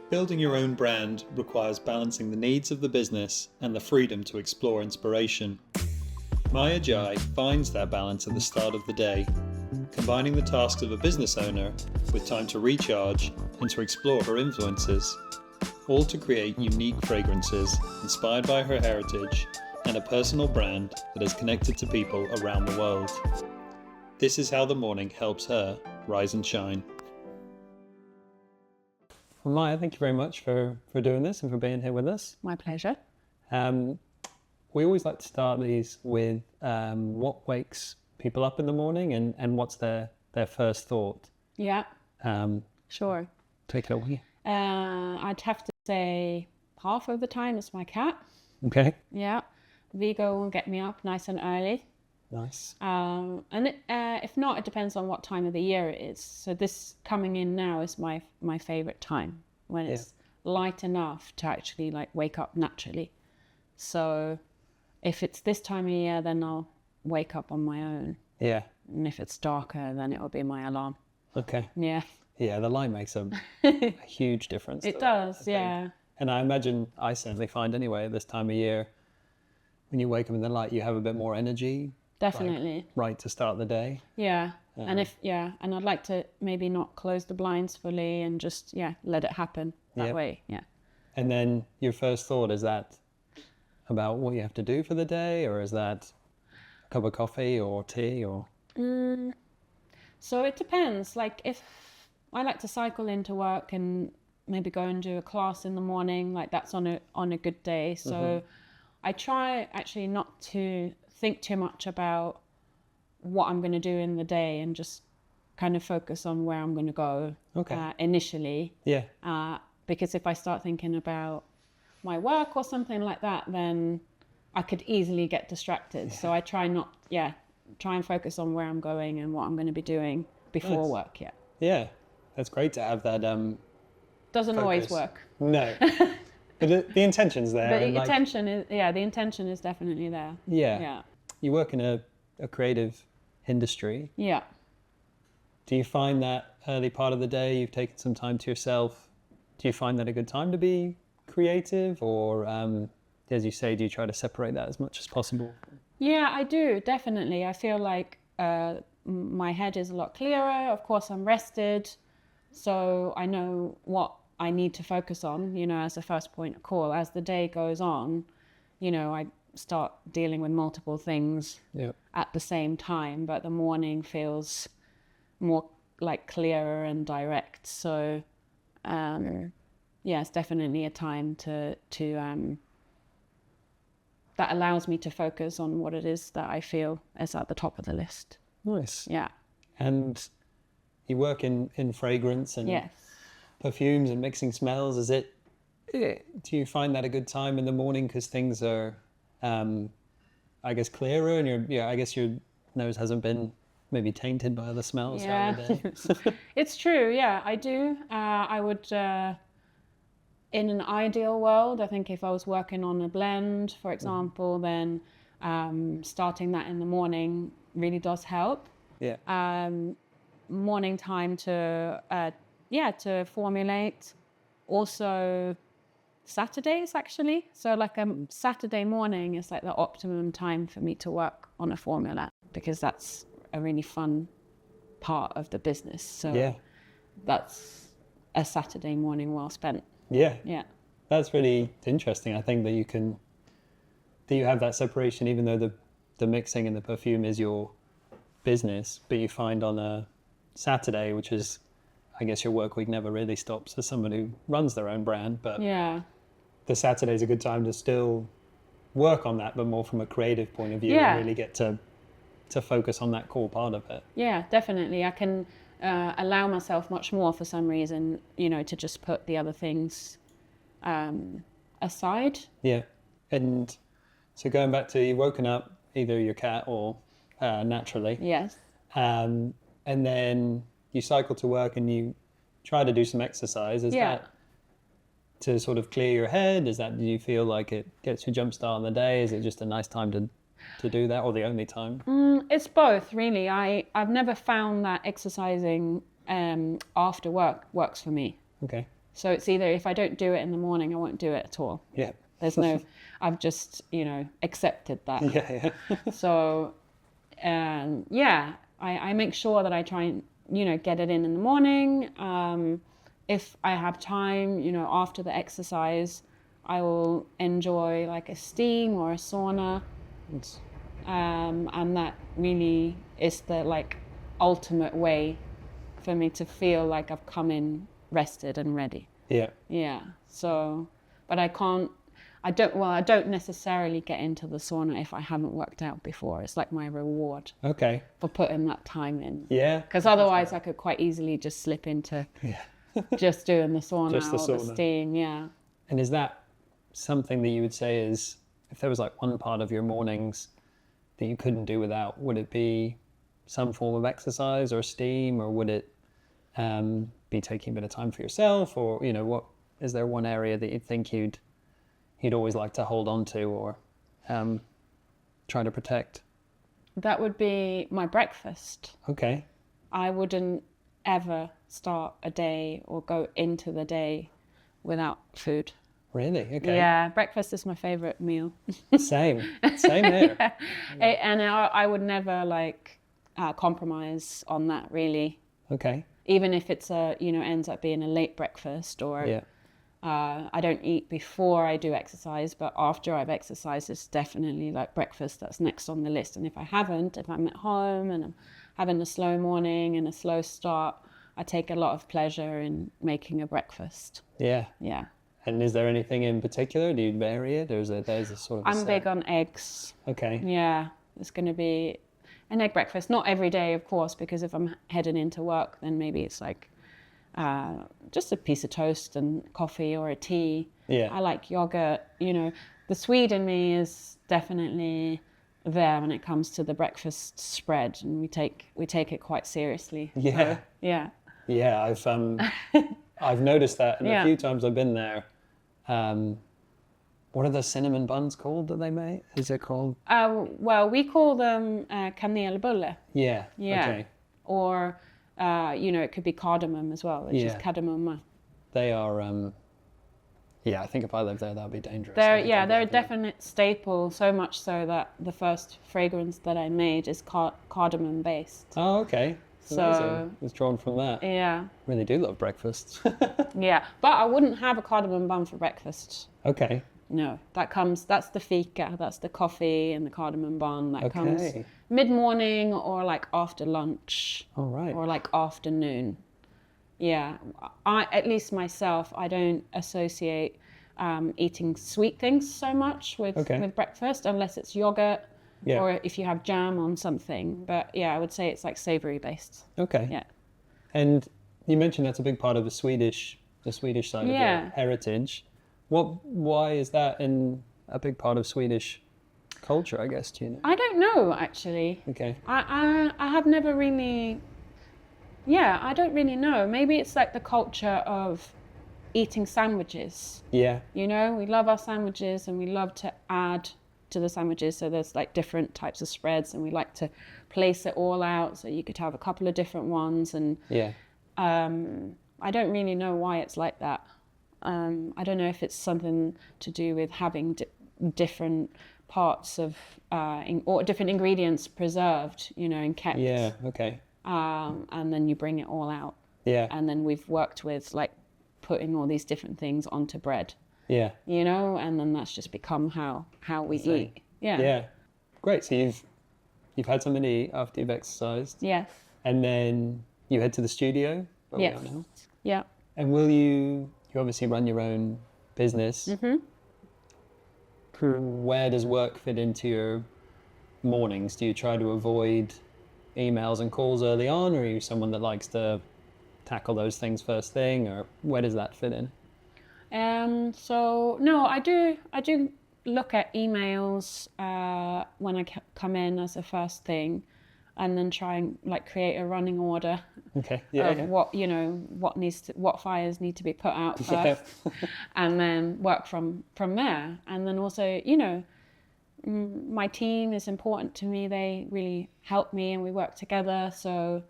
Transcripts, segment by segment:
Building your own brand requires balancing the needs of the business and the freedom to explore inspiration. Njie finds that balance at the start of the day, combining the tasks of a business owner with time to recharge and to explore her influences, all to create unique fragrances inspired by her heritage and a personal brand that is connected to people around the world. This is how the morning helps her rise and shine. Well, Maya, thank you very much for doing this and for being here with us. My pleasure. We always like to start these with what wakes people up in the morning and what's their first thought. Yeah, sure. Take it away. I'd have to say half of the time it's my cat. Okay. Yeah, Vigo will get me up nice and early. Nice. If not, it depends on what time of the year it is. So this coming in now is my favorite time, when it's light enough to actually like wake up naturally. So if it's this time of year, then I'll wake up on my own. Yeah. And if it's darker, then it'll be my alarm. Okay. Yeah. Yeah, the light makes a huge difference. It does, yeah. And I imagine, I certainly find anyway, at this time of year, when you wake up in the light, you have a bit more energy. Definitely. Like, right to start the day. Yeah. And I'd like to maybe not close the blinds fully and just, let it happen that way. Yeah. And then your first thought, is that about what you have to do for the day, or is that a cup of coffee or tea or? So it depends. Like if I like to cycle into work and maybe go and do a class in the morning, like that's on a good day. So I try actually not to think too much about what I'm going to do in the day and just kind of focus on where I'm going to go initially. Yeah. Because if I start thinking about my work or something like that, then I could easily get distracted. So I try and focus on where I'm going and what I'm going to be doing before work. Yeah. Yeah. That's great to have that. Doesn't focus. Always work. No. But the intention's there. The intention is definitely there. Yeah. Yeah. You work in a creative industry. Yeah. Do you find that early part of the day you've taken some time to yourself? Do you find that a good time to be creative, or as you say, do you try to separate that as much as possible? Yeah, I do, definitely. I feel like my head is a lot clearer. Of course, I'm rested, so I know what I need to focus on, as a first point of call. As the day goes on, I start dealing with multiple things at the same time, but the morning feels more like clearer and direct. So it's definitely a time to that allows me to focus on what it is that I feel is at the top of the list. Nice. Yeah. And you work in fragrance and perfumes and mixing smells. Do you find that a good time in the morning because things are, I guess, clearer, and I guess your nose hasn't been maybe tainted by other smells throughout the day? It's true. Yeah, I do. I would, in an ideal world, I think if I was working on a blend, for example, then starting that in the morning really does help. Yeah. Morning time to formulate. Also Saturdays, actually. So like a Saturday morning is like the optimum time for me to work on a formula, because that's a really fun part of the business. So that's a Saturday morning well spent. Yeah. That's really interesting. I think that you have that separation, even though the mixing and the perfume is your business, but you find on a Saturday, which is, I guess, your work week never really stops as someone who runs their own brand, but the Saturday's a good time to still work on that, but more from a creative point of view, and really get to focus on that core part of it. Yeah, definitely. I can allow myself much more for some reason, to just put the other things aside. Yeah. And so going back to, you've woken up, either your cat or naturally. Yes. And then you cycle to work and you try to do some exercise. Is that to sort of clear your head? Do you feel like it gets you jump start on the day? Is it just a nice time to do that, or the only time? It's both, really. I've never found that exercising after work works for me. Okay. So it's either if I don't do it in the morning, I won't do it at all. Yeah. There's no, I've just, accepted that. Yeah. So, I make sure that I try and, get it in the morning. If I have time, after the exercise, I will enjoy like a steam or a sauna. And that really is the like ultimate way for me to feel like I've come in rested and ready. Yeah. Yeah. So, but I don't necessarily get into the sauna if I haven't worked out before. It's like my reward Okay. for putting that time in. Yeah. Because otherwise I could quite easily just slip into just doing the sauna Just the or the sauna. steam. Yeah. And is that something that you would say is, if there was like one part of your mornings that you couldn't do without, would it be some form of exercise or steam, or would it be taking a bit of time for yourself, or what is there one area that you think you'd always like to hold on to or try to protect? That would be my breakfast. Okay. I wouldn't ever start a day or go into the day without food. Really? Okay. Yeah, breakfast is my favorite meal. Same here. Yeah. And I would never compromise on that really. Okay. Even if it's ends up being a late breakfast or Yeah. I don't eat before I do exercise, but after I've exercised, it's definitely like breakfast that's next on the list. And if I haven't, if I'm at home and I'm having a slow morning and a slow start, I take a lot of pleasure in making a breakfast. Yeah. Yeah. And is there anything in particular? Do you vary it, or there's a sort of? I'm big on eggs. Okay. Yeah, it's going to be an egg breakfast. Not every day, of course, because if I'm heading into work, then maybe it's like just a piece of toast and coffee or a tea. Yeah. I like yogurt. The Swede in me is definitely there when it comes to the breakfast spread, and we take it quite seriously. Yeah. So, yeah. Yeah, I've noticed that, and Yeah. a few times I've been there. What are the cinnamon buns called that they make? Is it called? Well, we call them kanelbulle. Yeah. Yeah. Okay. Or, it could be cardamom as well, which is Yeah. cardamom. They are. Yeah, I think if I lived there, that'd be dangerous. They're a definite staple. So much so that the first fragrance that I made is cardamom based. Oh, okay. So- Amazing. It's drawn from that. Yeah, Really do love breakfasts. yeah. But I wouldn't have a cardamom bun for breakfast. Okay. No, that's the fika, that's the coffee and the cardamom bun that comes Okay. mid-morning or like after lunch. All right. Or like afternoon. Yeah, at least myself, I don't associate eating sweet things so much with breakfast unless it's yogurt Yeah. or if you have jam on something. But yeah, I would say it's like savory based. Okay. Yeah. And you mentioned that's a big part of the Swedish side of Yeah. your heritage. Why is that a big part of Swedish culture, I guess, do you know? I don't know actually. Okay. I have never really, I don't really know. Maybe it's like the culture of eating sandwiches. Yeah. We love our sandwiches and we love to add to the sandwiches. So there's like different types of spreads and we like to place it all out. So you could have a couple of different ones. And Yeah. I don't really know why it's like that. I don't know if it's something to do with having different parts of, or different ingredients preserved, and kept. Yeah. Okay. And then you bring it all out. Yeah. And then we've worked with like putting all these different things onto bread. Yeah. And then that's just become how we eat. Yeah. Yeah. Great. So you've had something to eat after you've exercised, Yes. and then you head to the studio. Where we Yes. are now. Yeah. And will you obviously run your own business? Mm-hmm. Where does work fit into your mornings? Do you try to avoid emails and calls early on, or are you someone that likes to tackle those things first thing, or where does that fit in? So no, I do look at emails when I come in as a first thing, and then try and like create a running order Okay. Yeah. of what fires need to be put out first, and then work from there. And then also, my team is important to me. They really help me, and we work together. So,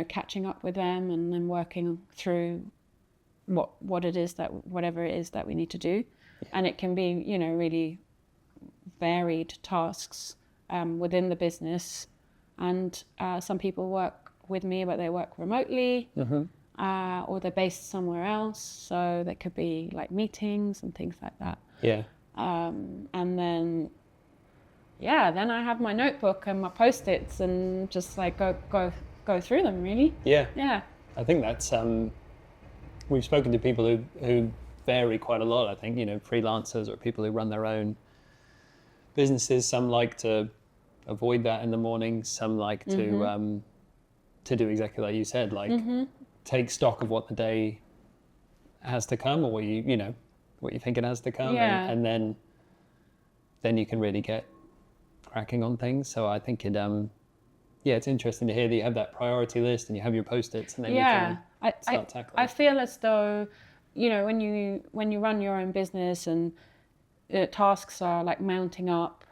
catching up with them and then working through what it is that whatever it is that we need to do, and it can be, you know, really varied tasks within the business. And some people work with me, but they work remotely, or they're based somewhere else. So there could be like meetings and things like that. Yeah. And then, then I have my notebook and my Post-its and just like go through them, really. Yeah. Yeah. I think that's, we've spoken to people who vary quite a lot. I think, you know, freelancers or people who run their own businesses. Some like to avoid that in the morning. Some like to do exactly like you said, like take stock of what the day has to come, or what you think it has to come, Yeah. and then you can really get cracking on things. So I think it's interesting to hear that you have that priority list and you have your Post-its, and then you can start tackling. I feel as though, you know, when you run your own business and tasks are like mounting up,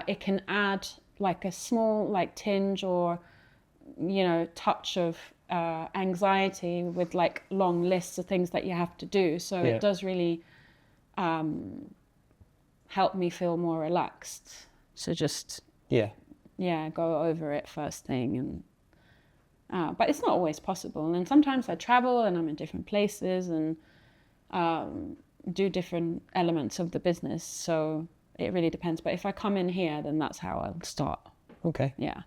it can add like a small like tinge or, you know, touch of anxiety with like long lists of things that you have to do. So it does really help me feel more relaxed. So just go over it first thing. And but it's not always possible, and sometimes I travel and I'm in different places and do different elements of the business, so it really depends. But if I come in here, then that's how I'll start. Okay. Yeah.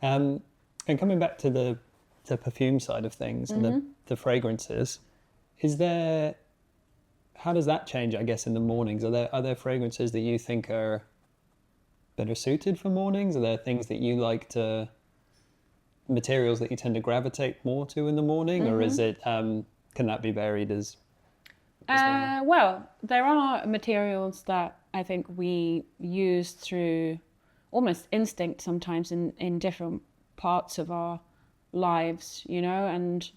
And coming back to the perfume side of things and the fragrances, how does that change, I guess, in the mornings? Are there fragrances that you think are better suited for mornings? Are there things that you like materials that you tend to gravitate more to in the morning? Or is it, can that be varied as well? Well, there are materials that I think we use through almost instinct sometimes in different parts of our lives, you know, and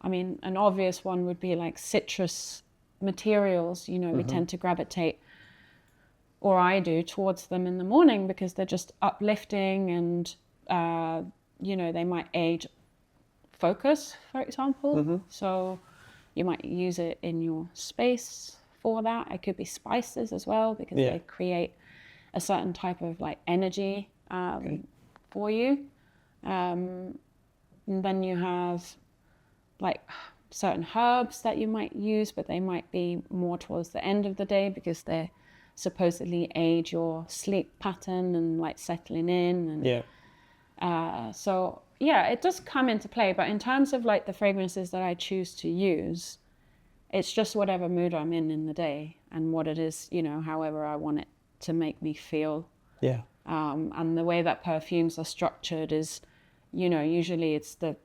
I mean, an obvious one would be like citrus materials, you know, we tend to gravitate, or I do, towards them in the morning because they're just uplifting and, you know, they might aid focus, for example. So you might use it in your space for that. It could be spices as well because they create a certain type of like energy for you. And then you have like certain herbs that you might use, but they might be more towards the end of the day because they supposedly aid your sleep pattern and like settling in. And so it does come into play. But in terms of like the fragrances that I choose to use, it's just whatever mood I'm in the day and what it is, you know, however I want it to make me feel. Yeah. And the way that perfumes are structured is, you know, usually it's the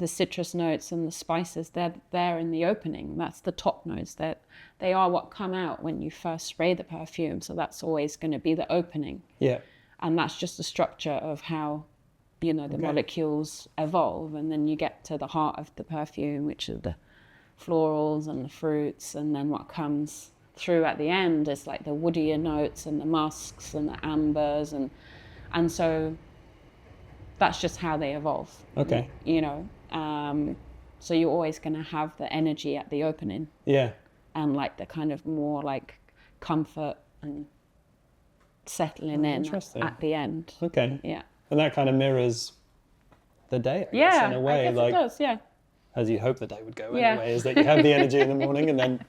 citrus notes and the spices, they're there in the opening. That's the top notes. That they are what come out when you first spray the perfume. So that's always going to be the opening. Yeah. And that's just the structure of how, you know, the molecules evolve. And then you get to the heart of the perfume, which are the florals and the fruits. And then what comes through at the end is like the woodier notes and the musks and the ambers. And so that's just how they evolve. Okay. You know, so you're always going to have the energy at the opening. Yeah. And like the kind of more like comfort and settling in at the end. Okay. Yeah. And that kind of mirrors the day, I guess, in a way. I guess like, it does, yeah. As you hope the day would go anyway, is that you have the energy in the morning and then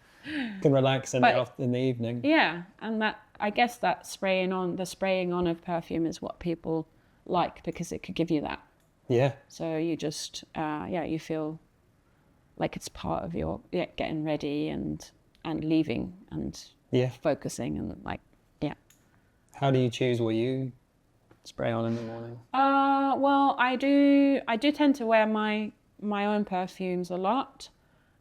can relax in the evening. Yeah, and that, I guess that spraying on of perfume is what people like because it could give you that. Yeah. So you just, you feel like it's part of your getting ready and leaving and focusing and like, How do you choose what you spray on in the morning? Well, I do tend to wear my own perfumes a lot,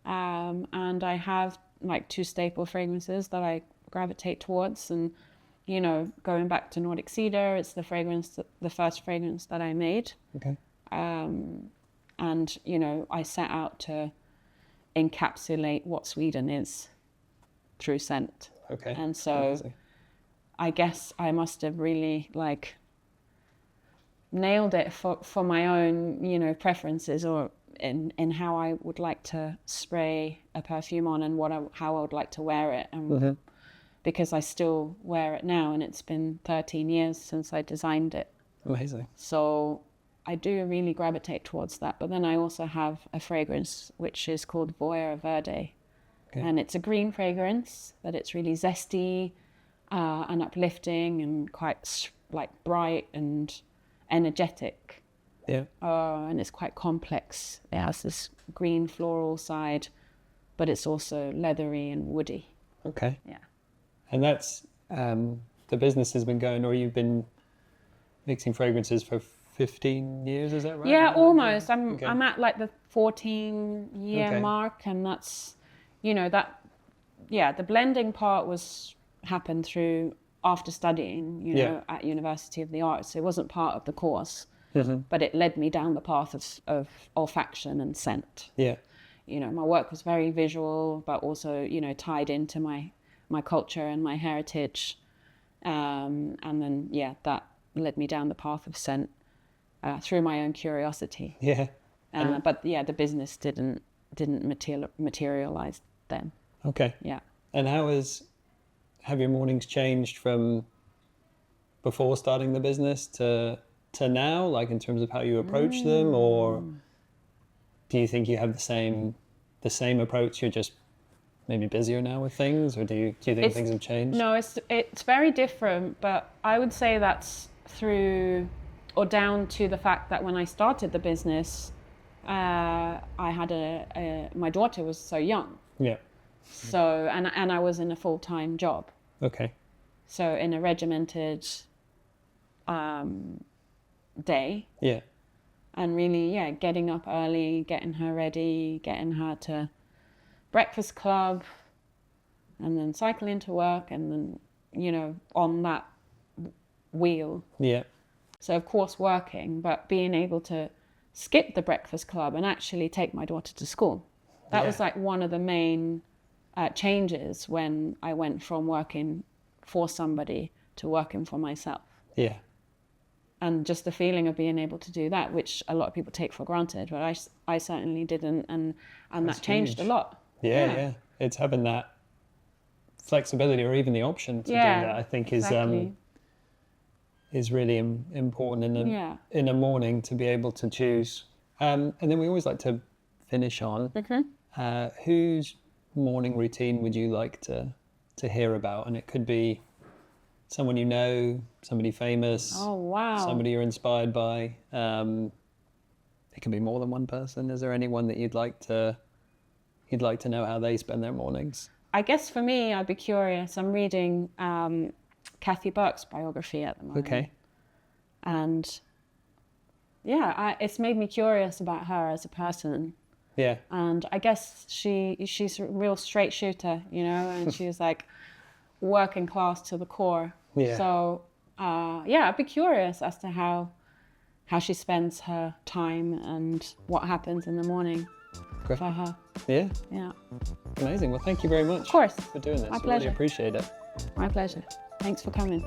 and I have like 2 staple fragrances that I gravitate towards. And you know, going back to Nordic Cedar, it's the first fragrance that I made. Okay. And you know, I set out to encapsulate what Sweden is through scent. Okay. And so I guess I must have really like nailed it for my own, you know, preferences, or in how I would like to spray a perfume on and how I would like to wear it, and because I still wear it now, and it's been 13 years since I designed it. Amazing. So I do really gravitate towards that. But then I also have a fragrance which is called Voyeur Verde. Okay. And it's a green fragrance, but it's really zesty and uplifting and quite like bright and energetic. Yeah. And it's quite complex. It has this green floral side, but it's also leathery and woody. Okay. Yeah. And that's the business has been going, or you've been mixing fragrances for 15 years, is that right? Yeah, almost. I'm Okay. I'm at like the 14-year Okay. mark, and that's, the blending part happened through after studying, at University of the Arts. It wasn't part of the course, but it led me down the path of olfaction and scent. Yeah. My work was very visual, but also, tied into my culture and my heritage. And then, that led me down the path of scent through my own curiosity. Yeah. But the business didn't materialize then. Okay. Yeah. And have your mornings changed from before starting the business to now, like in terms of how you approach them, or do you think you have the same approach? You're just maybe busier now with things, or do you think things have changed? No, it's very different, but I would say that's through or down to the fact that when I started the business, I had my daughter was so young. Yeah. So and I was in a full-time job. Okay. So in a regimented day. Yeah. And really, getting up early, getting her ready, getting her to breakfast club, and then cycling to work, and then, on that wheel. Yeah. So of course working, but being able to skip the breakfast club and actually take my daughter to school. That was like one of the main changes when I went from working for somebody to working for myself. Yeah. And just the feeling of being able to do that, which a lot of people take for granted, but I certainly didn't, and that changed huge. a lot. Yeah. It's having that flexibility, or even the option to do that, I think is really important in the morning, to be able to choose. And then we always like to finish on whose morning routine would you like to hear about? And it could be someone you know, somebody famous. Oh, wow. Somebody you're inspired by. It can be more than one person. Is there anyone that you'd like to know how they spend their mornings? I guess for me, I'd be curious. I'm reading Kathy Burke's biography at the moment. Okay. And it's made me curious about her as a person. Yeah. And I guess she's a real straight shooter, and she's like working class to the core. Yeah. So, I'd be curious as to how she spends her time and what happens in the morning for her. Yeah. Yeah. Amazing. Well, thank you very much. Of course. For doing this. My I pleasure. really appreciate it. My pleasure. Thanks for coming.